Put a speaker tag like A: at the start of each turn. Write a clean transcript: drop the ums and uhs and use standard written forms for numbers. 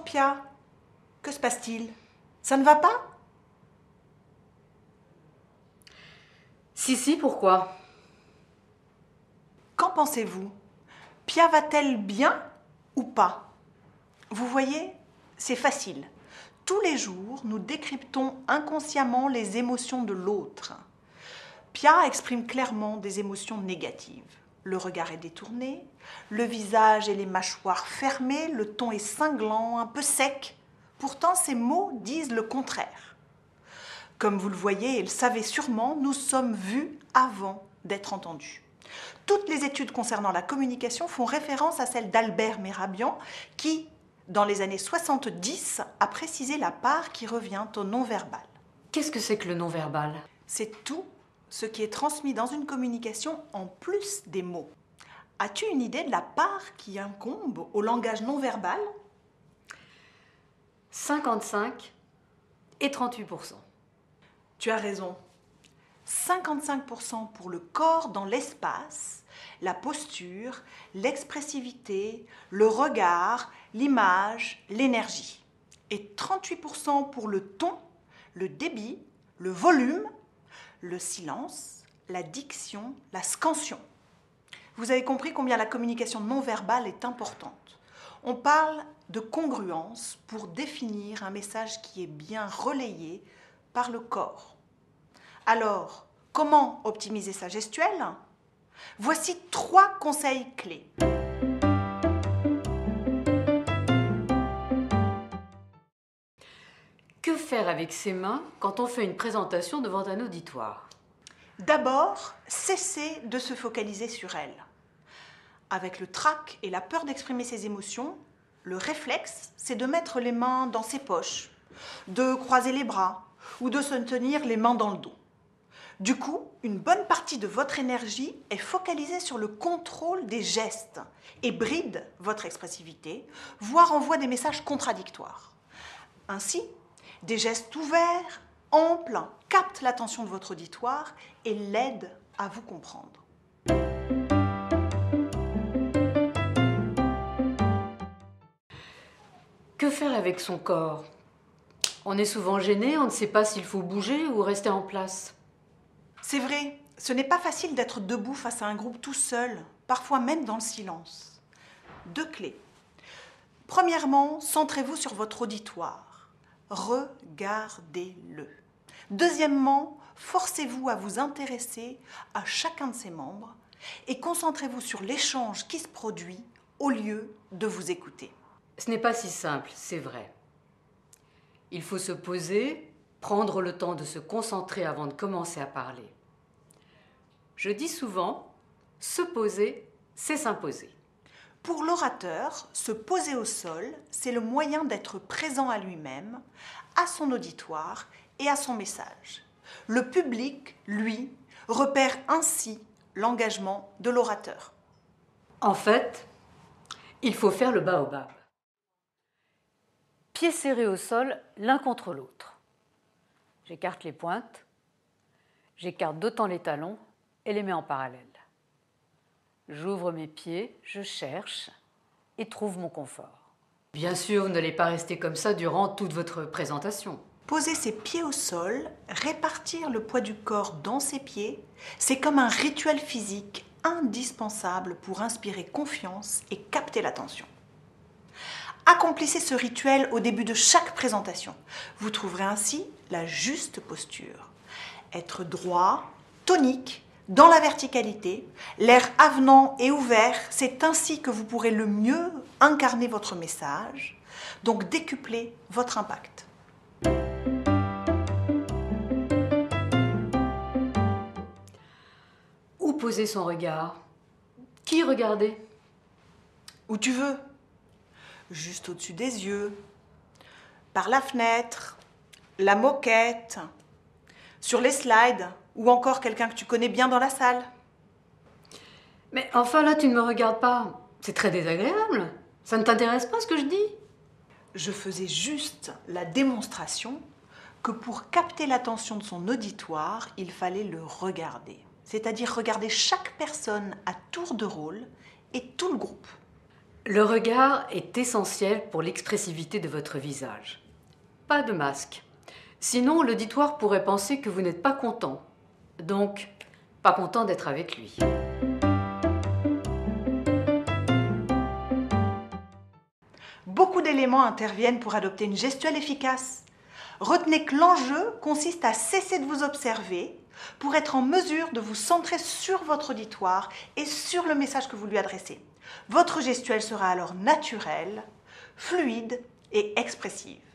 A: Pia, que se passe-t-il? Ça ne va pas?
B: Si, pourquoi?
A: Qu'en pensez-vous? Pia va-t-elle bien ou pas? Vous voyez, c'est facile. Tous les jours, nous décryptons inconsciemment les émotions de l'autre. Pia exprime clairement des émotions négatives. Le regard est détourné, le visage et les mâchoires fermées, le ton est cinglant, un peu sec. Pourtant, ces mots disent le contraire. Comme vous le voyez et le savez sûrement, nous sommes vus avant d'être entendus. Toutes les études concernant la communication font référence à celle d'Albert Mehrabian qui, dans les années 70, a précisé la part qui revient au non-verbal.
B: Qu'est-ce que c'est que le non-verbal?
A: C'est tout ce qui est transmis dans une communication en plus des mots. As-tu une idée de la part qui incombe au langage non-verbal?
B: 55 et 38%.
A: Tu as raison. 55% pour le corps dans l'espace, la posture, l'expressivité, le regard, l'image, l'énergie. Et 38% pour le ton, le débit, le volume, le silence, la diction, la scansion. Vous avez compris combien la communication non verbale est importante. On parle de congruence pour définir un message qui est bien relayé par le corps. Alors, comment optimiser sa gestuelle? Voici 3 conseils clés.
B: Que faire avec ses mains quand on fait une présentation devant un auditoire?
A: D'abord, cessez de se focaliser sur elle. Avec le trac et la peur d'exprimer ses émotions, le réflexe, c'est de mettre les mains dans ses poches, de croiser les bras ou de se tenir les mains dans le dos. Du coup, une bonne partie de votre énergie est focalisée sur le contrôle des gestes et bride votre expressivité, voire envoie des messages contradictoires. Ainsi, des gestes ouverts, amples, captent l'attention de votre auditoire et l'aident à vous comprendre.
B: Que faire avec son corps? On est souvent gêné, on ne sait pas s'il faut bouger ou rester en place.
A: C'est vrai, ce n'est pas facile d'être debout face à un groupe tout seul, parfois même dans le silence. 2 clés. Premièrement, centrez-vous sur votre auditoire. Regardez-le. Deuxièmement, forcez-vous à vous intéresser à chacun de ses membres et concentrez-vous sur l'échange qui se produit au lieu de vous écouter.
B: Ce n'est pas si simple, c'est vrai. Il faut se poser, prendre le temps de se concentrer avant de commencer à parler. Je dis souvent, se poser, c'est s'imposer.
A: Pour l'orateur, se poser au sol, c'est le moyen d'être présent à lui-même, à son auditoire et à son message. Le public, lui, repère ainsi l'engagement de l'orateur.
B: En fait, il faut faire le baobab. Pieds serrés au sol, l'un contre l'autre. J'écarte les pointes, j'écarte d'autant les talons et les mets en parallèle. J'ouvre mes pieds, je cherche et trouve mon confort. Bien sûr, vous n'allez pas rester comme ça durant toute votre présentation.
A: Poser ses pieds au sol, répartir le poids du corps dans ses pieds, c'est comme un rituel physique indispensable pour inspirer confiance et capter l'attention. Accomplissez ce rituel au début de chaque présentation. Vous trouverez ainsi la juste posture. Être droit, tonique, dans la verticalité, l'air avenant et ouvert, c'est ainsi que vous pourrez le mieux incarner votre message, donc décupler votre impact.
B: Où poser son regard? Qui regarder?
A: Où tu veux. Juste au-dessus des yeux, par la fenêtre, la moquette, sur les slides, ou encore quelqu'un que tu connais bien dans la salle.
B: Mais enfin là, tu ne me regardes pas. C'est très désagréable. Ça ne t'intéresse pas ce que je dis?
A: Je faisais juste la démonstration que pour capter l'attention de son auditoire, il fallait le regarder. C'est-à-dire regarder chaque personne à tour de rôle et tout le groupe.
B: Le regard est essentiel pour l'expressivité de votre visage. Pas de masque. Sinon, l'auditoire pourrait penser que vous n'êtes pas content. Donc, pas content d'être avec lui.
A: Beaucoup d'éléments interviennent pour adopter une gestuelle efficace. Retenez que l'enjeu consiste à cesser de vous observer pour être en mesure de vous centrer sur votre auditoire et sur le message que vous lui adressez. Votre gestuelle sera alors naturelle, fluide et expressive.